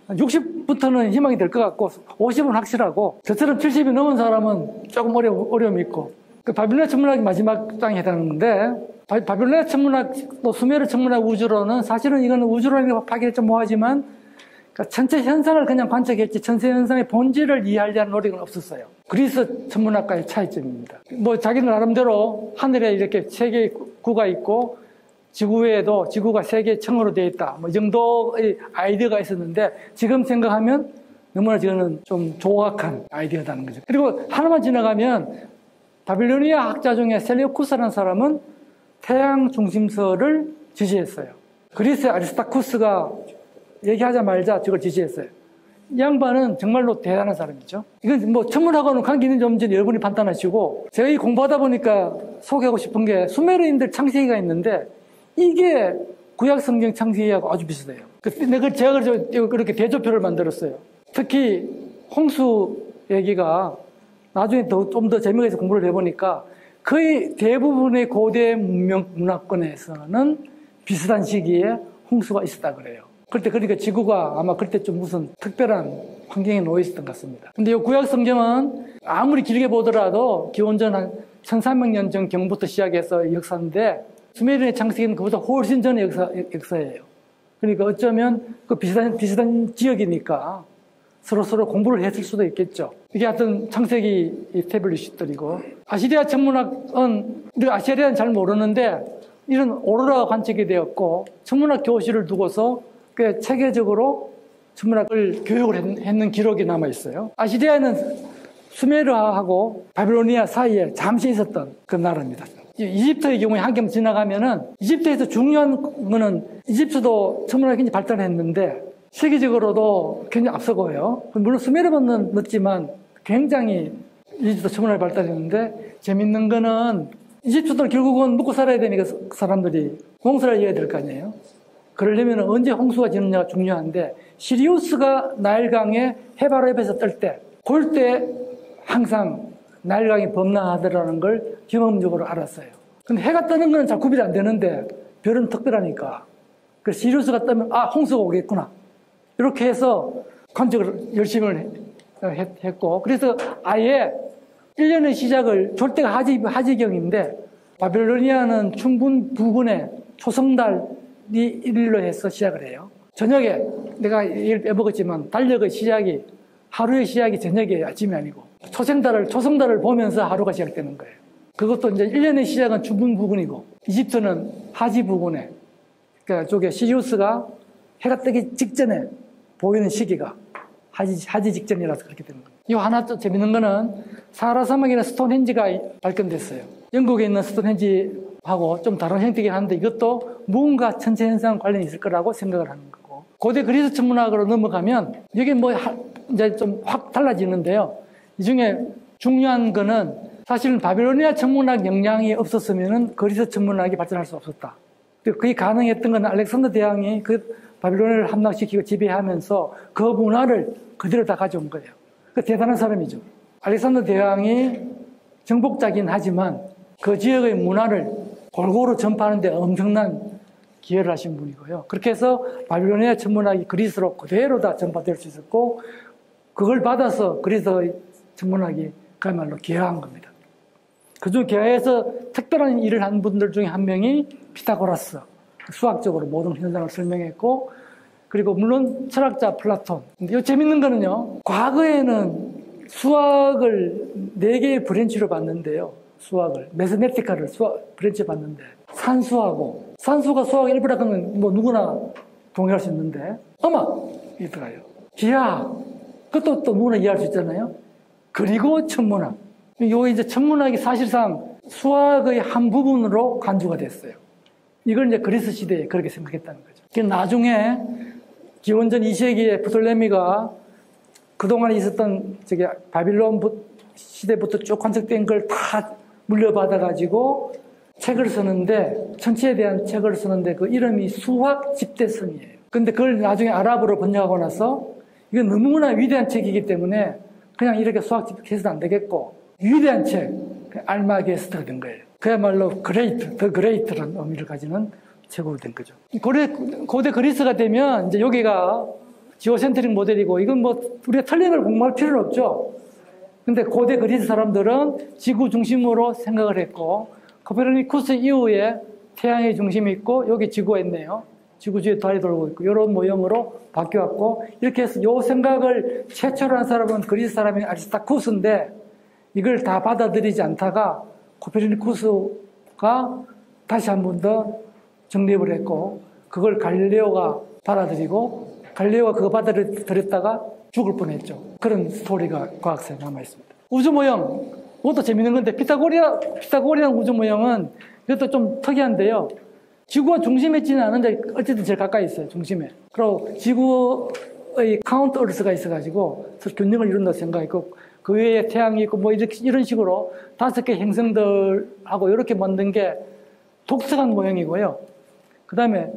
60부터는 희망이 될 것 같고 50은 확실하고, 저처럼 70이 넘은 사람은 조금 어려움이 있고. 그 바빌로니아 천문학이 마지막 장에 해당하는데, 바빌로니아 천문학 또 수메르 천문학 우주론은 사실은 이거는 우주론이라고 하기는 좀 뭐하지만 그러니까 전체 현상을 그냥 관측했지 전체 현상의 본질을 이해하려는 노력은 없었어요. 그리스 천문학과의 차이점입니다. 뭐 자기는 나름대로 하늘에 이렇게 3개의 구가 있고 지구에도 지구가 3개의 층으로 되어 있다, 뭐 이 정도의 아이디어가 있었는데, 지금 생각하면 너무나 저는 좀 조악한 아이디어다는 거죠. 그리고 하나만 지나가면 바빌로니아 학자 중에 셀레우쿠스라는 사람은 태양 중심설을 지지했어요. 그리스의 아리스타쿠스가 얘기하자 말자 저걸 지지했어요. 이 양반은 정말로 대단한 사람이죠. 이건 뭐 천문학과는 관계 있는지 없는지 여러분이 판단하시고, 제가 이 공부하다 보니까 소개하고 싶은 게 수메르인들 창세기가 있는데 이게 구약 성경 창세기하고 아주 비슷해요. 제가 그렇게 대조표를 만들었어요. 특히 홍수 얘기가 나중에 좀 더 재미가 있어 공부를 해보니까 거의 대부분의 고대 문명 문화권에서는 비슷한 시기에 홍수가 있었다 그래요. 그러니까 지구가 아마 그때 좀 무슨 특별한 환경에 놓여 있었던 것 같습니다. 근데 이 구약 성경은 아무리 길게 보더라도 기원전 한 1300년 전 경부터 시작해서 역사인데, 수메르의 창세기는 그보다 훨씬 전의 역사예요. 그러니까 어쩌면 그 비슷한 지역이니까 서로 공부를 했을 수도 있겠죠. 이게 하여튼 창세기 태블릿들이고, 아시리아 천문학은 우리가 아시리아는 잘 모르는데 이런 오로라가 관측이 되었고, 천문학 교실을 두고서 꽤 체계적으로 천문학을 교육을 했는 기록이 남아 있어요. 아시리아는 수메르하고 바빌로니아 사이에 잠시 있었던 그 나라입니다. 이집트의 경우에 한 겹 지나가면은, 이집트에서 중요한 거는 이집트도 천문학이 굉장히 발달했는데 세계적으로도 굉장히 앞서고요. 물론 수메르보다는 늦지만 굉장히 이집트 천문학이 발달했는데, 재밌는 거는 이집트도 결국은 먹고 살아야 되니까 사람들이 공사를 해야 될 거 아니에요. 그러려면 언제 홍수가 지느냐가 중요한데, 시리우스가 나일강에 해바로 옆에서 뜰 때, 그럴 때 항상 나일강이 범람하더라는 걸 경험적으로 알았어요. 근데 해가 뜨는 건 잘 구별이 안 되는데 별은 특별하니까 그래서 시리우스가 뜨면 홍수가 오겠구나. 이렇게 해서 관측을 열심히 했고, 그래서 아예 1년의 시작을 졸대가 하지경인데, 바빌로니아는 충분 부근에 초성달이 일로 해서 시작을 해요. 저녁에, 내가 얘기를 빼먹었지만, 달력의 시작이, 하루의 시작이 저녁에 아침이 아니고, 초성달을 보면서 하루가 시작되는 거예요. 그것도 이제 1년의 시작은 충분 부근이고, 이집트는 하지 부근에, 그러니까 쪽에 시리우스가 해가 뜨기 직전에 보이는 시기가 하지 직전이라서 그렇게 되는 거예요. 이 하나 또 재밌는 거는 사하라 사막에는 스톤헨지가 발견됐어요. 영국에 있는 스톤헨지하고 좀 다른 형태이긴 한데 이것도 무언가 천체 현상 관련이 있을 거라고 생각을 하는 거고, 고대 그리스 천문학으로 넘어가면 이게 뭐 이제 좀 확 달라지는데요. 이 중에 중요한 거는 사실은 바빌로니아 천문학 영향이 없었으면 그리스 천문학이 발전할 수 없었다. 그게 가능했던 건 알렉산더 대왕이 그 바빌로니아를 함락시키고 지배하면서 그 문화를 그대로 다 가져온 거예요. 그 대단한 사람이죠. 알렉산더 대왕이 정복자긴 하지만 그 지역의 문화를 골고루 전파하는 데 엄청난 기여를 하신 분이고요. 그렇게 해서 바빌로니아 천문학이 그리스로 그대로 다 전파될 수 있었고, 그걸 받아서 그리스의 천문학이 그야말로 기여한 겁니다. 그중 기여해서 특별한 일을 한 분들 중에 한 명이 피타고라스. 수학적으로 모든 현상을 설명했고, 그리고 물론 철학자 플라톤. 근데 이 재밌는 거는요, 과거에는 수학을 4개의 브랜치로 봤는데요. 수학을 매스메티카를 브랜치 봤는데, 산수가 수학 일부라 그러면 뭐 누구나 동의할 수 있는데, 음악 이게 들어가요. 기하학, 그것도 또 누구나 이해할 수 있잖아요. 그리고 천문학. 요 이제 천문학이 사실상 수학의 한 부분으로 간주가 됐어요. 이걸 이제 그리스 시대에 그렇게 생각했다는 거죠. 나중에 기원전 2세기에 프톨레미가 그동안 있었던 바빌론 시대부터 쭉 관측된 걸 다 물려받아가지고 책을 쓰는데, 천체에 대한 책을 쓰는데 그 이름이 수학 집대성이에요. 근데 그걸 나중에 아랍어로 번역하고 나서 이건 너무나 위대한 책이기 때문에 그냥 이렇게 수학 집해서는 안 되겠고, 위대한 책, 알마게스트가 된 거예요. 그야말로 더 그레이트라는 의미를 가지는 책으로 된 거죠. 고대 그리스가 되면 이제 여기가 지오센트릭 모델이고, 이건 뭐 우리가 틀린 걸 공부할 필요는 없죠. 근데 고대 그리스 사람들은 지구 중심으로 생각을 했고, 코페르니쿠스 이후에 태양의 중심이 있고 여기 지구가 있네요. 지구 주위에 달이 돌고 있고 이런 모형으로 바뀌었고, 이렇게 해서 이 생각을 최초로 한 사람은 그리스 사람인 아리스타쿠스인데, 이걸 다 받아들이지 않다가 코페르니쿠스가 다시 한 번 더 정립을 했고, 그걸 갈릴레오가 받아들이고, 갈릴레오가 그거 받아들였다가 죽을 뻔했죠. 그런 스토리가 과학사에 남아있습니다. 우주 모형, 그것도 재밌는 건데, 피타고리안 우주 모형은 이것도 좀 특이한데요. 지구가 중심에 있지는 않은데 어쨌든 제일 가까이 있어요, 중심에. 그리고 지구의 카운트 얼스가 있어가지고 균형을 이룬다고 생각했고, 그 외에 태양이 있고 뭐 이런 식으로 5개 행성들하고 이렇게 만든 게 독특한 모형이고요. 그 다음에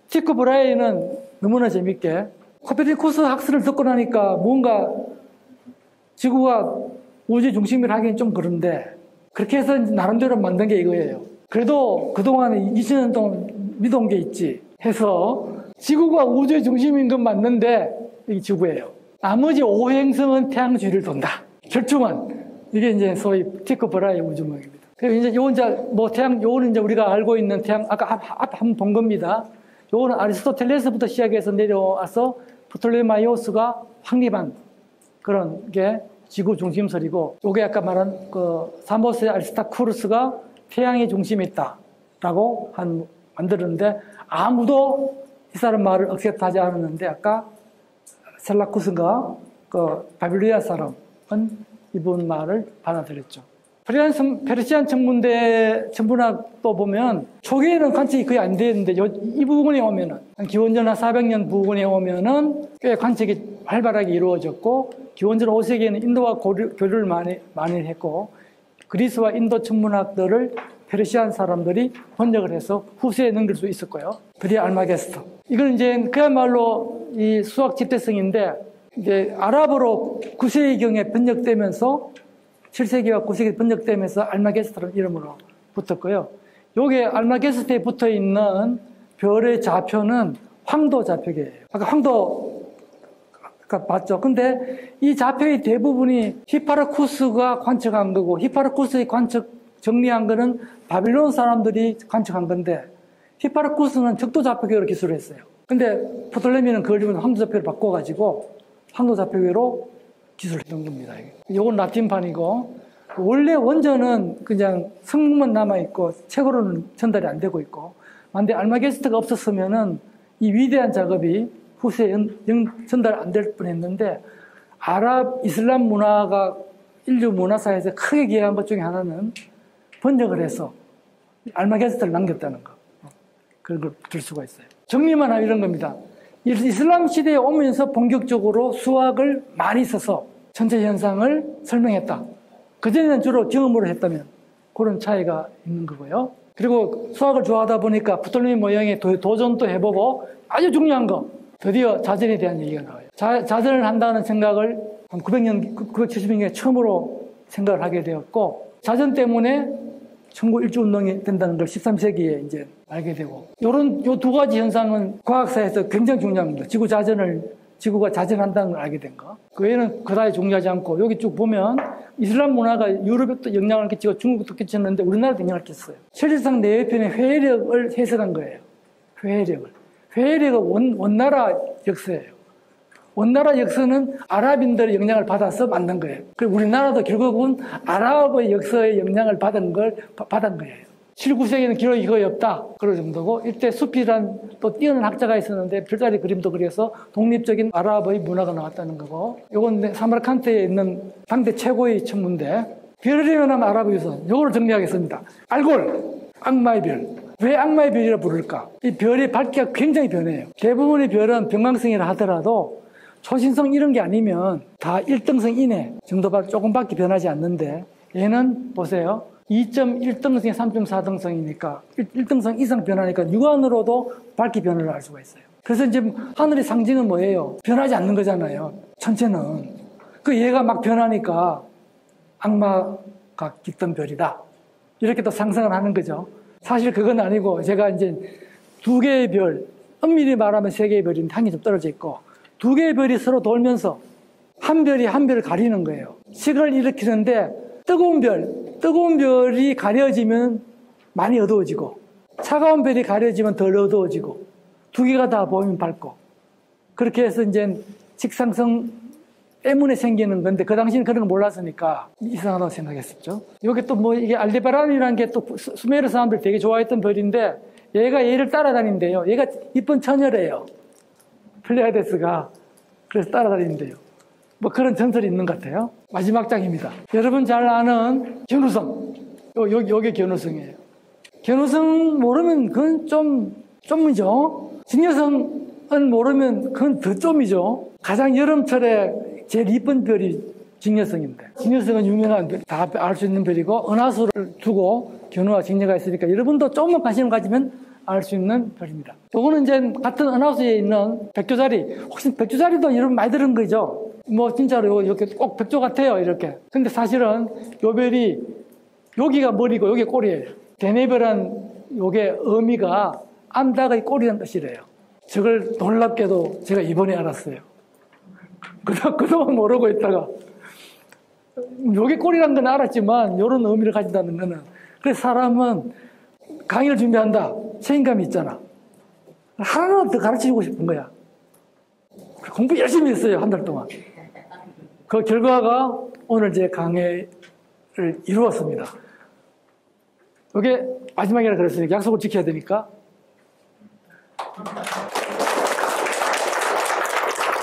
티코 브라이는 너무나 재밌게 코페르니쿠스 학설을 듣고 나니까 뭔가 지구가 우주의 중심이라 하기엔 좀 그런데, 그렇게 해서 나름대로 만든 게 이거예요. 그래도 그동안 20년 동안 믿어온 게 있지 해서 지구가 우주의 중심인 건 맞는데 이게 지구예요. 나머지 5행성은 태양 주위를 돈다. 절충한, 이게 이제 소위 티코 브라이 우주모형입니다. 그리고 이제 요거는 이제 우리가 알고 있는 태양, 아까 앞 한 본 겁니다. 요거는 아리스토텔레스부터 시작해서 내려와서 프톨레마이오스가 확립한 그런 게 지구 중심설이고, 요게 아까 말한 그 사모스 아리스타쿠르스가 태양의 중심에 있다라고 만들었는데, 아무도 이 사람 말을 억셉트하지 않았는데, 아까 셀라쿠스가 그 바빌로니아 사람은 이분 말을 받아들였죠. 페르시안 천문학도 보면 초기에는 관측이 거의 안 되는데 이 부분에 오면은 기원전 한 400년 부근에 오면은 꽤 관측이 활발하게 이루어졌고, 기원전 5세기에는 인도와 교류를 많이 했고, 그리스와 인도 천문학들을 페르시안 사람들이 번역을 해서 후세에 넘길 수 있었고요. 드디어 알마게스트. 이건 이제 그야말로 이 수학 집대성인데, 이제 아랍어로 9세기경에 번역되면서 7세기와 9세기 번역되면서 알마게스트라는 이름으로 붙었고요. 요게 알마게스트에 붙어 있는 별의 좌표는 황도 좌표계예요. 아까 황도가 맞죠? 근데 이 좌표의 대부분이 히파르쿠스가 관측한 거고, 히파르쿠스의 관측 정리한 거는 바빌론 사람들이 관측한 건데, 히파르쿠스는 적도 좌표계로 기술을 했어요. 근데 프톨레미는 그걸 좀 황도 좌표를 바꿔가지고 황도 좌표계로 기술했던 겁니다. 이건 라틴판이고, 원래 원전은 그냥 성문만 남아있고 책으로는 전달이 안 되고 있고, 만약에 알마게스트가 없었으면은 이 위대한 작업이 후세에 전달 안 될 뻔했는데, 이슬람 문화가 인류 문화사에서 크게 기여한 것 중에 하나는 번역을 해서 알마게스트를 남겼다는 거. 그런 걸 들 수가 있어요. 정리만 하면 이런 겁니다. 이슬람 시대에 오면서 본격적으로 수학을 많이 써서 천체 현상을 설명했다. 그전에는 주로 경험으로 했다면 그런 차이가 있는 거고요. 그리고 수학을 좋아하다 보니까 프톨레미 모형의 도전도 해보고, 아주 중요한 거, 드디어 자전에 대한 얘기가 나와요. 자전을 한다는 생각을 한 970년에 처음으로 생각을 하게 되었고, 자전 때문에 천구 일주 운동이 된다는 걸 13세기에 이제 알게 되고, 요 두 가지 현상은 과학사에서 굉장히 중요합니다. 지구가 자전한다는 걸 알게 된 거. 그 외에는 그다지 중요하지 않고, 여기 쭉 보면 이슬람 문화가 유럽에도 영향을 끼치고 중국도 끼쳤는데 우리나라도 영향을 끼쳤어요. 실질상 내외편의 회해력을 해석한 거예요. 회해력은 원나라 역사예요. 원나라 역사는 아랍인들의 영향을 받아서 만든 거예요. 그리고 우리나라도 결국은 아랍의 역사의 영향을 받은 거예요. 7, 9세기에는 기록이 거의 없다. 그런 정도고, 이때 수피란 또 뛰어난 학자가 있었는데 별자리 그림도 그려서 독립적인 아랍의 문화가 나왔다는 거고, 요건 사마르칸트에 있는 당대 최고의 천문대, 별을 일어나면 아랍의 유산, 요거를 정리하겠습니다. 알골, 악마의 별. 왜 악마의 별이라 부를까? 이 별의 밝기가 굉장히 변해요. 대부분의 별은 병광성이라 하더라도 초신성 이런 게 아니면 다 1등성 이내 정도밖에 조금밖에 변하지 않는데, 얘는 보세요. 2.1등성에 3.4등성이니까 1등성 이상 변하니까 육안으로도 밝기 변화를 알 수가 있어요. 그래서 이제 하늘의 상징은 뭐예요? 변하지 않는 거잖아요. 천체는. 그 얘가 막 변하니까 악마가 깃든 별이다. 이렇게 또 상상을 하는 거죠. 사실 그건 아니고, 제가 이제 두 개의 별, 엄밀히 말하면 세 개의 별인데 한 개 좀 떨어져 있고, 두 개의 별이 서로 돌면서 한 별이 한 별을 가리는 거예요. 식을 일으키는데, 뜨거운 별이 가려지면 많이 어두워지고, 차가운 별이 가려지면 덜 어두워지고, 두 개가 다 보이면 밝고, 그렇게 해서 이제 직상성 때문에 생기는 건데, 그 당시는 그런 거 몰랐으니까 이상하다고 생각했었죠. 여기 또 뭐 이게 알데바란이라는 게 또 수메르 사람들이 되게 좋아했던 별인데, 얘를 따라다닌대요. 얘가 이쁜 처녀래요. 플레이아데스가. 그래서 따라다닌대요. 뭐 그런 전설이 있는 것 같아요. 마지막 장입니다. 여러분 잘 아는 견우성. 요게 견우성이에요. 견우성 모르면 그건 좀이죠. 직녀성은 모르면 그건 더 좀이죠. 가장 여름철에 제일 이쁜 별이 직녀성인데, 직녀성은 유명한 별, 다 알 수 있는 별이고, 은하수를 두고 견우와 직녀가 있으니까 여러분도 조금만 관심을 가지면 알 수 있는 별입니다. 요거는 이제 같은 은하수에 있는 백조자리. 혹시 백조자리도 여러분 많이 들은 거죠? 뭐 진짜로 이렇게 꼭 백조 같아요, 이렇게. 근데 사실은 요 별이 여기가 머리고 여기 꼬리예요. 대내별한 요게 의미가 암탉의 꼬리라는 뜻이래요. 저걸 놀랍게도 제가 이번에 알았어요. 그동안 모르고 있다가, 요게 꼬리라는 건 알았지만 요런 의미를 가진다는 거는, 그래서 사람은 강의를 준비한다, 책임감이 있잖아. 하나라도 더 가르치고 싶은 거야. 공부 열심히 했어요, 한 달 동안. 그 결과가 오늘 제 강의를 이루었습니다. 이게 마지막이라 그랬으니까 약속을 지켜야 되니까.